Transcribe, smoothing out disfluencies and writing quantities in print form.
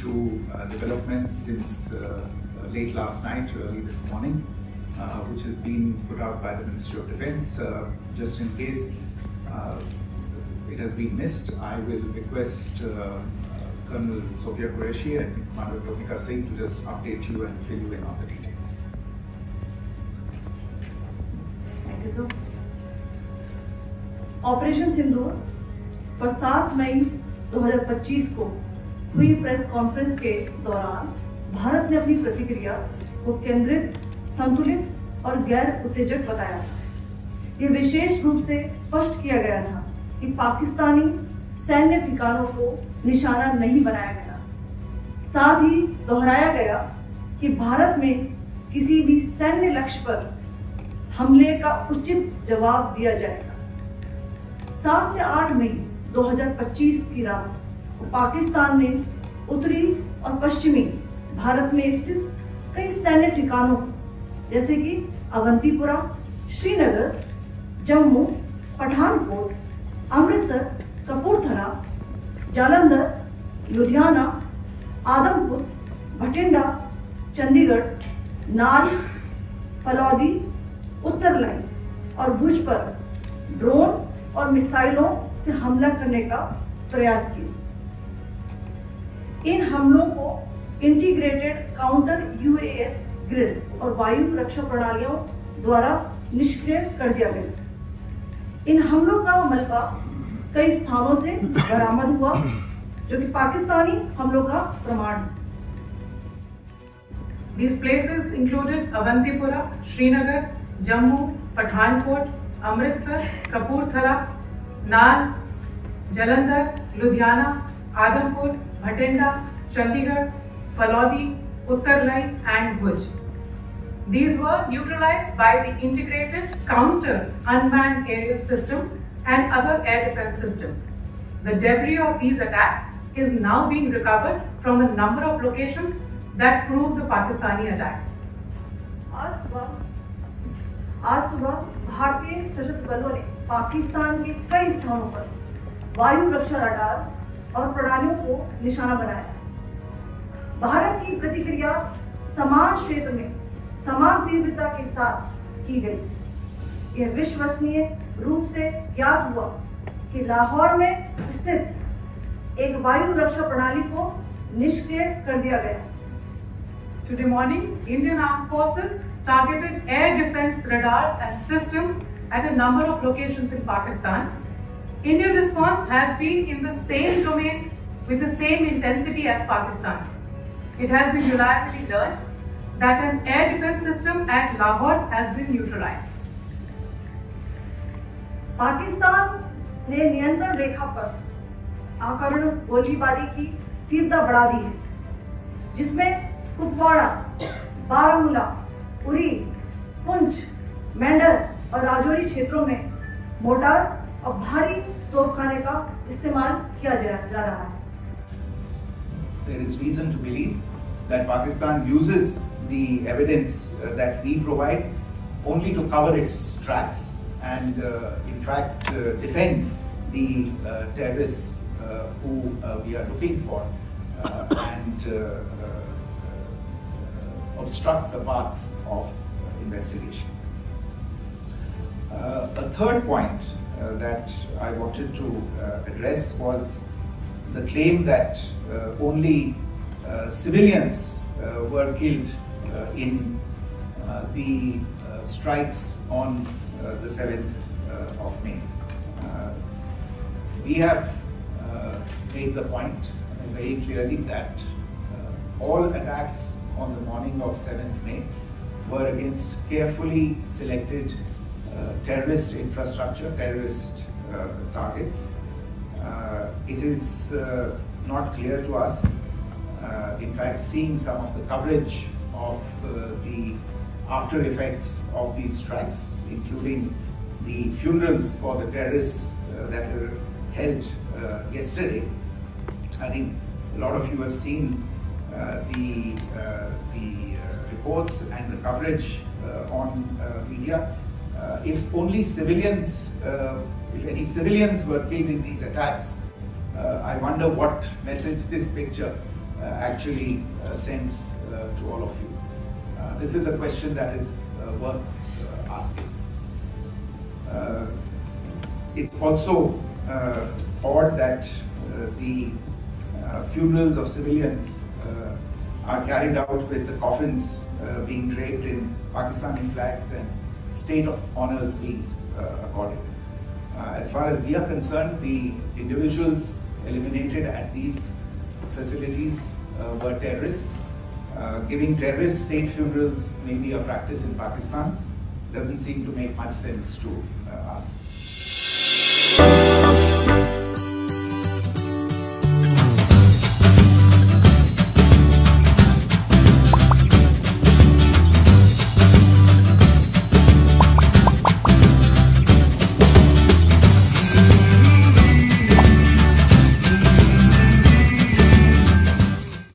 through developments since late last night, early this morning, which has been put out by the Ministry of Defence. Just in case it has been missed, I will request Colonel Sophia Qureshi and Commander Bhumika Singh to just update you and fill you in on the details. Thank you, sir. Operation Sindoor पर 7 मई 2025 को हुई press conference के दौरान भारत ने अपनी प्रतिक्रिया को केंद्रित, संतुलित और गैर उत्तेजक बताया था। यह विशेष रूप से स्पष्ट किया गया था कि पाकिस्तानी सैन्य ठिकानों को निशाना नहीं बनाया गया। साथ ही दोहराया गया कि भारत में किसी भी सैन्य लक्ष्य पर हमले का उचित जवाब दिया जाएगा। 7 से 8 मई 2025 की रात पाकिस्तान ने उत्तरी और पश्चिमी भारत में स्थित कई सैन्य ठिकानों जैसे कि अवंतीपुरा, श्रीनगर, जम्मू, पठानकोट, अमृतसर, कपूरथला, जालंधर, लुधियाना, आदमपुर, भटिंडा, चंडीगढ़, नाल, फलौदी, उत्तरलाई और भुज पर ड्रोन और मिसाइलों से हमला करने का प्रयास किया। इन हमलों को इंटीग्रेटेड काउंटर यूएस ग्रिड और वायु रक्षा प्रणालियों द्वारा निष्क्रिय कर दिया गया। इन हमलों का मलबा कई स्थानों से बरामद हुआ, जो कि पाकिस्तानी हमलों का प्रमाण है। These places included Avantipura, Srinagar, Jammu, Pathankot, Amritsar, Kapurthala, Nal, Jalandhar, Ludhiana, Adampur, Bhatinda, Chandigarh, Falodi, Uttarlai and Bhuj. These were neutralized by the integrated counter unmanned aerial system and other air defense systems. The debris of these attacks is now being recovered from a number of locations that prove the Pakistani attacks. आज सुबह भारतीय सशस्त्र बलों ने पाकिस्तान के कई स्थानों पर वायु रक्षा रडार और प्रणालियों को निशाना बनाया। भारत की प्रतिक्रिया समान क्षेत्र में समान तीव्रता के साथ की गई। यह विश्वसनीय रूप से ज्ञात हुआ कि लाहौर में स्थित एक वायु रक्षा प्रणाली को निष्क्रिय कर दिया गया। Today morning, Indian Armed Forces targeted air defense radars and systems at a number of locations in Pakistan. Indian response has been in the same domain with the same intensity as Pakistan. It has been reliably learnt that an air defense system at Lahore has been neutralized. Pakistan ने नियंत्रण रेखा पर आक्रमण गोलीबारी की तीव्रता बढ़ा दी है, जिसमें कुपवाड़ा, बारामूला, उरी, पुंछ, मेंढर और राजौरी क्षेत्रों में मोर्टार और भारी तोपखाने का इस्तेमाल किया जा रहा है। There is reason to believe that Pakistan uses the evidence that we provide only to cover its tracks and in fact defend the terrorists who we are looking for and obstruct the path of investigation. A third point that I wanted to address was the claim that only civilians were killed in the strikes on the 7th of May. We have made the point very clearly that all attacks on the morning of 7th May were against carefully selected terrorist infrastructure, terrorist targets. It is not clear to us, in fact, seeing some of the coverage of the after effects of these strikes, including the funerals for the terrorists that were held yesterday. I think a lot of you have seen the reports and the coverage on media. If only civilians, if any civilians were killed in these attacks, I wonder what message this picture actually sends to all of you? This is a question that is worth asking. It's also odd that the funerals of civilians are carried out with the coffins being draped in Pakistani flags and state honors being accorded. As far as we are concerned, the individuals eliminated at these facilities were terrorists. Giving terrorist state funerals may be a practice in Pakistan. Doesn't seem to make much sense to